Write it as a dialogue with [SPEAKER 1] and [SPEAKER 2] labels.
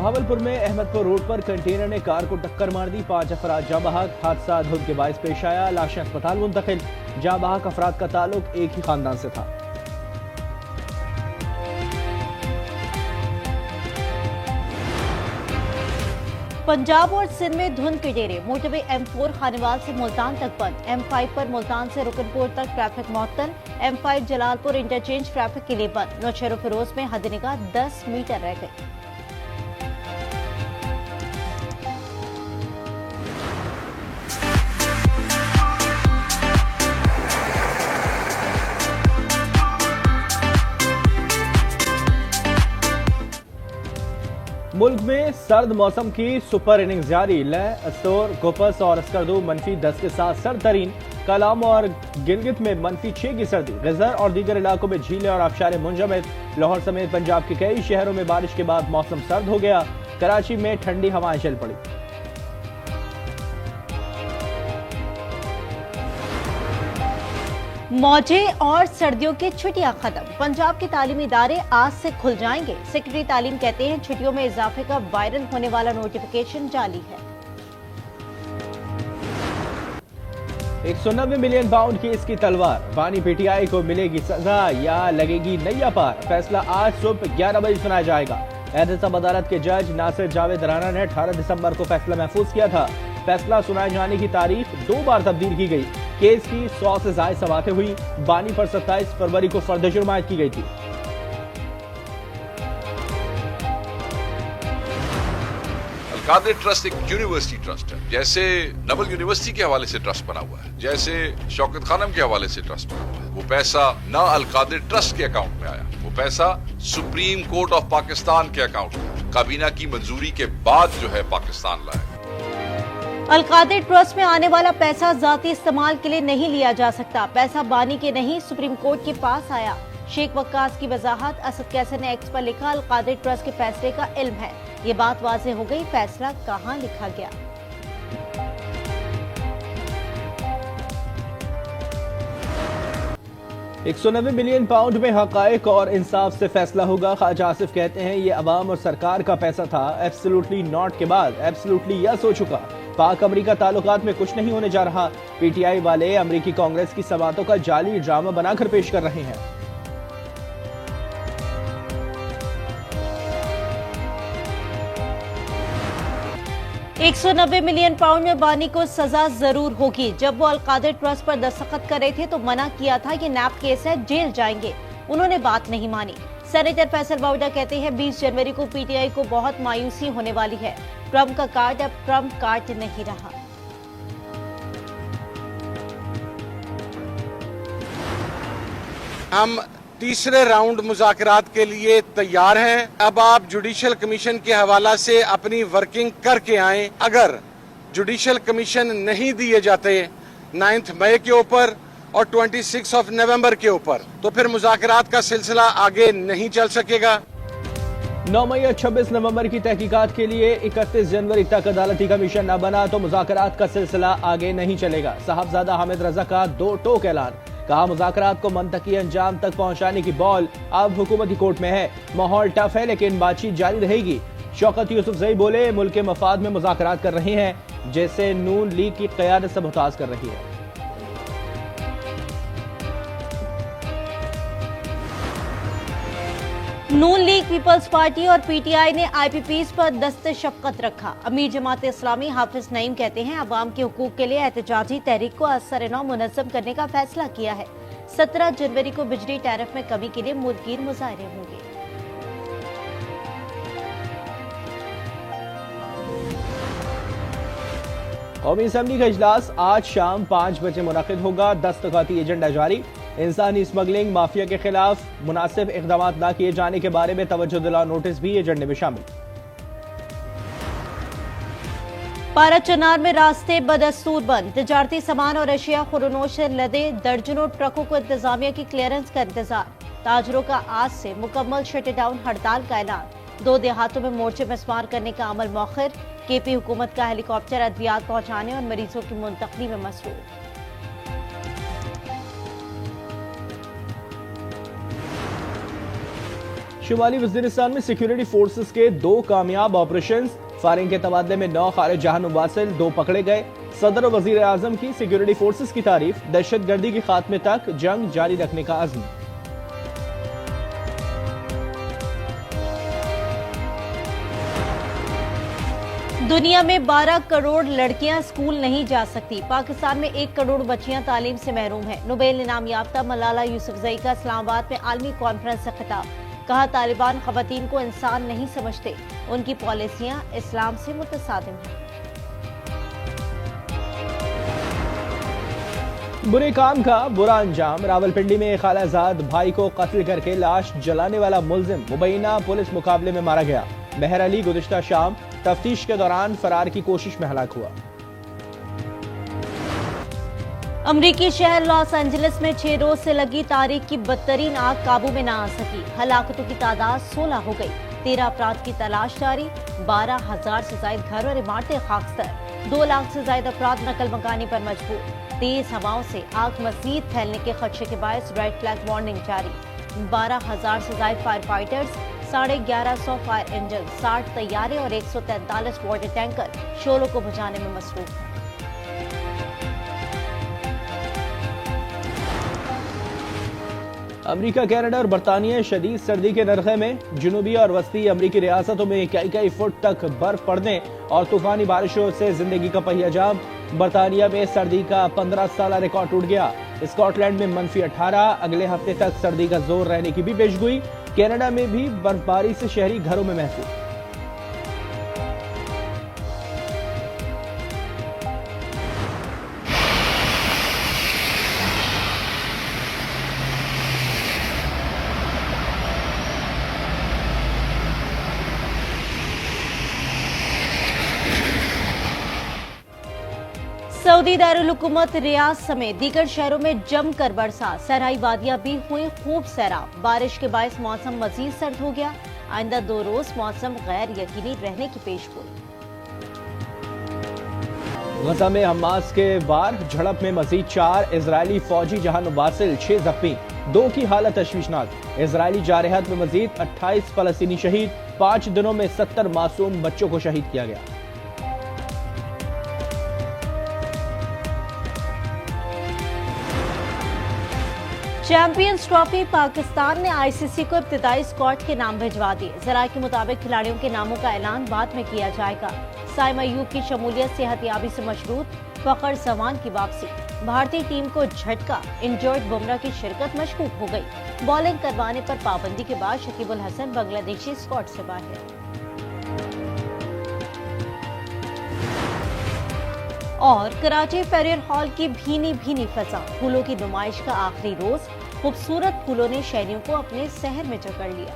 [SPEAKER 1] बहावलपुर में अहमदपुर रोड पर कंटेनर ने कार को टक्कर मार दी। 5 अफराद जाँ बहक। हादसा धुंध के बायस पेश आया। लाशें अस्पताल मुंतकिल। जाँ बहक अफराद का ताल्लुक एक ही खानदान से था।
[SPEAKER 2] पंजाब और सिंध में धुंध के डेरे। मोटरवे M4 खानेवाल से मुल्तान तक बंद। M5 पर मुल्तान से रुकनपुर तक ट्रैफिक मुअत्तल। M5 जलालपुर इंटरचेंज ट्रैफिक के लिए बंद। नौशेरो फिरोज में हद निगाह 10 मीटर रह गई।
[SPEAKER 1] मुल्क में सर्द मौसम की सुपर इनिंग्स जारी। लह, अस्तोर, गोपस और अस्करदू -10 के साथ सर्द तरीन। कलाम और गिलगित में -6 की सर्दी। गजर और दीगर इलाकों में झीलें और आबशारें मुंजमद। लाहौर समेत पंजाब के कई शहरों में बारिश के बाद मौसम सर्द हो गया। कराची में ठंडी हवाएं चल पड़ी।
[SPEAKER 2] मौजें और सर्दियों की छुट्टियां खत्म। पंजाब के तालीमी इदारे आज से खुल जाएंगे। सेक्रेटरी तालीम कहते हैं छुट्टियों में इजाफे का वायरल होने वाला नोटिफिकेशन जाली है।
[SPEAKER 1] 190 मिलियन पाउंड की इसकी तलवार। बानी PTI को मिलेगी सजा या लगेगी नैया पार। फैसला आज सुबह 11 बजे सुनाया जाएगा। एहतसाब अदालत के जज नासिर जावेद राना ने 18 दिसंबर को फैसला महफूज किया था। फैसला सुनाए जाने की तारीख 2 बार तब्दील की गई। केस की 100 से ज्यादा समातें हुई। बानी पर 27 फरवरी को फर्द जुर्मायत की गई थी।
[SPEAKER 3] अलकादिर ट्रस्ट एक यूनिवर्सिटी ट्रस्ट है। जैसे नवल यूनिवर्सिटी के हवाले से ट्रस्ट बना हुआ है, जैसे शौकत खानम के हवाले से ट्रस्ट बना हुआ है। वो पैसा ना अलकादिर ट्रस्ट के अकाउंट में आया, वो पैसा सुप्रीम कोर्ट ऑफ पाकिस्तान के अकाउंट में काबीना की मंजूरी के बाद जो है पाकिस्तान लाया।
[SPEAKER 2] अलकादिर ट्रस्ट में आने वाला पैसा जाती इस्तेमाल के लिए नहीं लिया जा सकता। पैसा बानी के नहीं सुप्रीम कोर्ट के पास आया। शेख वक्कास की वजाहत। असद कैसर ने एक्स पर लिखा, अलकादिर ट्रस्ट के फैसले का इल्म है। ये बात वाज़ेह हो गई, फैसला कहां लिखा गया।
[SPEAKER 1] £190 मिलियन पाउंड में हकायक और इंसाफ से फैसला होगा। ख्वाजा आसिफ कहते हैं ये अवाम और सरकार का पैसा था। एब्सोल्युटली नॉट के बाद एब्सोल्युटली यस हो चुका। पाक अमरीका ताल्लुकात में कुछ नहीं होने जा रहा। PTI वाले अमरीकी कांग्रेस की समातों का जाली ड्रामा बनाकर पेश कर रहे हैं।
[SPEAKER 2] £190 मिलियन पाउंड में बानी को सजा जरूर होगी। जब वो अलकादिर ट्रस्ट पर दस्तखत करे थे तो मना किया था कि नैब केस है, जेल जाएंगे। उन्होंने बात नहीं मानी। सेनेटर फैसल बाउडा कहते हैं 20 जनवरी को PTI को बहुत मायूसी होने वाली है। ट्रंप का कार्ड अब ट्रंप कार्ड नहीं रहा।
[SPEAKER 4] हम तीसरे राउंड मुज़ाकरात के लिए तैयार हैं। अब आप जुडिशल कमीशन के हवाला से अपनी वर्किंग करके आएं। अगर जुडिशल कमीशन नहीं दिए जाते 9 मई के ऊपर और 26 नवंबर के ऊपर, तो फिर मुज़ाकरात का सिलसिला आगे नहीं चल सकेगा।
[SPEAKER 1] 9 मई और 26 नवंबर की तहकीकात के लिए 31 जनवरी तक अदालती कमीशन न बना तो मुज़ाकरात का सिलसिला आगे नहीं चलेगा। साहबजादा हामिद रजा का 2 टोक ऐलान। कहा मुज़ाकरात को मंतकी अंजाम तक पहुंचाने की बॉल अब हुकूमती कोर्ट में है। माहौल टफ है लेकिन बातचीत जारी रहेगी। शौकत यूसुफजई बोले मुल्क के मफाद में मुज़ाकरात कर रहे हैं, जैसे नून लीग की क़यादत से मुहताज कर रही है।
[SPEAKER 2] नून लीग, पीपल्स पार्टी और PTI ने IPPs पर दस्ते शफ़क़त रखा। अमीर जमात इस्लामी हाफिज नईम कहते हैं अवाम के हुकूक के लिए एहतजाजी तहरीक को असर-ए-नौ मुनज़्ज़म करने का फैसला किया है। 17 जनवरी को बिजली टैरिफ में कमी के लिए मुल्कीन मुजाहरे होंगे।
[SPEAKER 1] कौमी असम्बली का इजलास आज शाम 5 बजे मुनक़िद होगा। दस्तखती एजेंडा जारी। इंसानी स्मगलिंग माफिया के खिलाफ मुनासिब इक़दाम न किए जाने के बारे में तवज्जो दिला नोटिस भी एजेंडे में शामिल।
[SPEAKER 2] पारा चनार में रास्ते बदस्तूर बंद। तिजारती सामान और अशिया खुरनोश से लदे दर्जनों ट्रकों को इंतजामिया की क्लियरेंस का इंतजार। ताजरों का आज से मुकम्मल शटडाउन हड़ताल का ऐलान। 2 देहातों में मोर्चे मिसमार करने का अमल मौखर। KP हुकूमत का हेलीकॉप्टर अद्वियात पहुंचाने और मरीजों की मुंतकली में मसरूफ।
[SPEAKER 1] शुमाली वजीरिस्तान में सिक्योरिटी फोर्सेस के 2 कामयाब ऑपरेशंस। फायरिंग के तबादले में 9 खारिज जहां मुबासिल 2 पकड़े गए। सदर और वजीर आजम की सिक्योरिटी फोर्सेस की तारीफ। दहशतगर्दी के खात्मे तक जंग जारी रखने का अज़्म।
[SPEAKER 2] दुनिया में 12 करोड़ लड़कियां स्कूल नहीं जा सकती। पाकिस्तान में 1 करोड़ बच्चियां तालीम से महरूम हैं। नोबेल इनाम याफ्ता मलाला यूसुफजई का इस्लामाबाद में आलमी कॉन्फ्रेंस से खिताब। कहा, तालिबान खवातीन को इंसान नहीं समझते, उनकी पॉलिसियां इस्लाम से मुतसादिम हैं।
[SPEAKER 1] बुरे काम का बुरा अंजाम। रावलपिंडी में खालाजाद भाई को कत्ल करके लाश जलाने वाला मुलजिम मुबैना पुलिस मुकाबले में मारा गया। मेहर अली गुज़िश्ता शाम तफ्तीश के दौरान फरार की कोशिश में हलाक हुआ।
[SPEAKER 2] अमरीकी शहर लॉस एंजलिस में 6 रोज से लगी तारीख की बदतरीन आग काबू में न आ सकी। हलाकतों की तादाद 16 हो गई। 13 अफराद की तलाश जारी। 12,000 से ज्यादा घर और इमारतें खाकस्तर। 2 लाख से ज्यादा अफराद नकल मकानी पर मजबूर। तेज हवाओं से आग मजीद फैलने के खदशे के बायस रेड फ्लैग वार्निंग जारी। 12,000 से ज्यादा फायर फाइटर्स, 1150 फायर इंजन, 60 तैयारे और 143 वाटर टैंकर शोलों को बुझाने में मसरूफ हैं।
[SPEAKER 1] अमेरिका, कनाडा और बरतानिया शदीद सर्दी के नरखे में। जनूबी और वस्ती अमरीकी रियासतों में कई फुट तक बर्फ पड़ने और तूफानी बारिशों से जिंदगी का पहिया जाम। बरतानिया में सर्दी का 15 साल रिकॉर्ड टूट गया। स्कॉटलैंड में -18। अगले हफ्ते तक सर्दी का जोर रहने की भी पेशगोई। कनाडा में भी बर्फबारी से शहरी घरों में महसूस।
[SPEAKER 2] सऊदी दारुल हुकूमत रियाद समेत दीगर शहरों में जमकर बरसा। सहराई वादियां भी हुई खूब सैराब। बारिश के बायस मौसम मजीद सर्द हो गया। आइंदा 2 रोज मौसम गैर यकीनी रहने की पेशगोई।
[SPEAKER 1] गजा में हमास के वार झड़प में मजीद 4 इजरायली फौजी जहां मुबासिल 6 जख्मी। 2 की हालत तशवीशनाक। इजरायली जारहत में मजीद 28 फलस्तीनी शहीद। 5 दिनों में 70 मासूम बच्चों को शहीद किया गया।
[SPEAKER 2] चैंपियंस ट्रॉफी पाकिस्तान ने आईसीसी को इब्तिदाई स्क्वाड के नाम भिजवा दिए। जराये के मुताबिक खिलाड़ियों के नामों का ऐलान बाद में किया जाएगा। साइम अयूब की शमूलियत सेहतियाबी से मशरूत। फखर जमान की वापसी। भारतीय टीम को झटका। इंजर्ड बुमराह की शिरकत मशकूक हो गई। बॉलिंग करवाने पर पाबंदी के बाद शकीब उल हसन बांग्लादेशी स्क्वाड से बाहर। और कराची फेरियर हॉल की भीनी भीनी फजा। फूलों की नुमाइश का आखिरी रोज। खूबसूरत फूलों ने शहरियों को अपने शहर में जकड़ लिया।